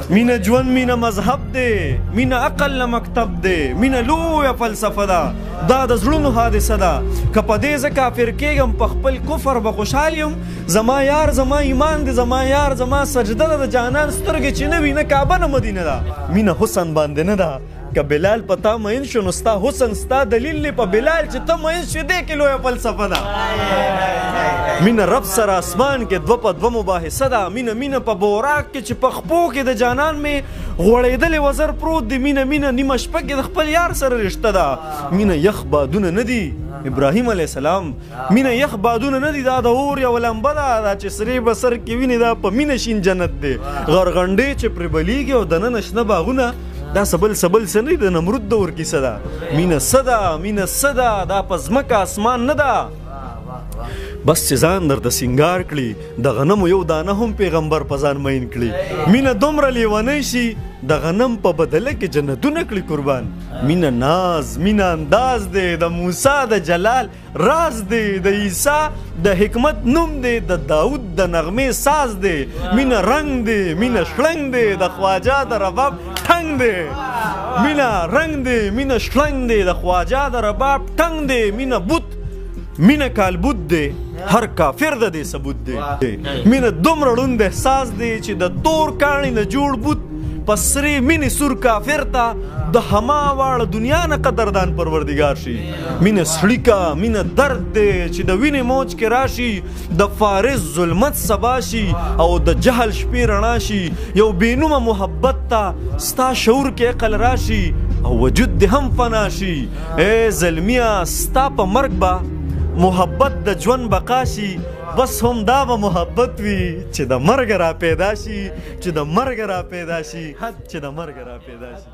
مینه ژوند مینه مذهب دی، مینه عقل نه مکتب دی، مینه لویه فلسفه ده، دا د زړونو حادثه ده. که په دې زه کافر کېږم په خپل کفر به خوشحال یم. زما یار زما ایمان دی، زما یار زما سجده ده، د جانان سترګې چې نه وي نه کعبه نه مدینه ده. مینه حسن باندې نه ده. که بلال په تا مین شو نو ستا حسن ستا دلیل دی په بلال چې ته مین شوې دی کې لویه فلسفه ده. مینه رب سره اسمان کې دوه په دوه مباحثه ده. مینه په بوراک کې چې په خپو کې د جانان مې غوړېدلې وزر پروت دی. مینه نیمه شپه کې د خپل یار سره رشته ده. مینه یخ بادونه نه دي ابراهیم علیه السلام. مینه یخ بادونه نه دي، دا د اور یوه لمبه ده، دا چې سرې به سر کې وینې دا په مینه شین جنت دی. غرغنډې چې پرې بلیږي او دننه شنه باغونه، دا سبل څه نه د نمرود دور کیسه ده. مینه څه ده، مینه څه ده، دا په ځمکه اسمان نه ده. بس چې ځان درته سینګار کړي، د غنمو یو دانه هم پیغمبر په ځان مین کړي. مینه دومره لیونی شي د غنم په بدله کې جنتونه کړي قربان. مینه ناز، مینه انداز دی، د موسی د جلال راز دی، د عیسی د حکمت نوم دی، د داود د نغمې ساز دی. مینه رنگ دی، مینه شلنګ دی، د خواجه د رباب ټنګ دی. مینه رنگ دی، مینه شلنګ دی، د خواجه د رباب ټنګ دی. مینه بوت، مینه کالبوت دی، هر کافر د دې ثبوت دی. مینه دومره ړوند احساس دی چې د تور کاڼي نه جوړ بوت په سرې مینې سور کافر ته د هما واړه دنیا نه قدردان پروردګار شي. مینه سړیکه، مینه درد دی چې د وینې موج کې راشي، د فارس ظلمت سبا شي او د جهل شپې رڼا شي. یو بېنومه محبت ته ستا شعور کې عقل راشي او وجود دې هم فنا شي. ای زلمیه ستا په مرګ به محبت د ژوند بقا شي. بس هم دا به محبت وي چې د مرګ را پیدا شي، چې د مرګ را پیدا شي، چې د مرګ را پیدا شي.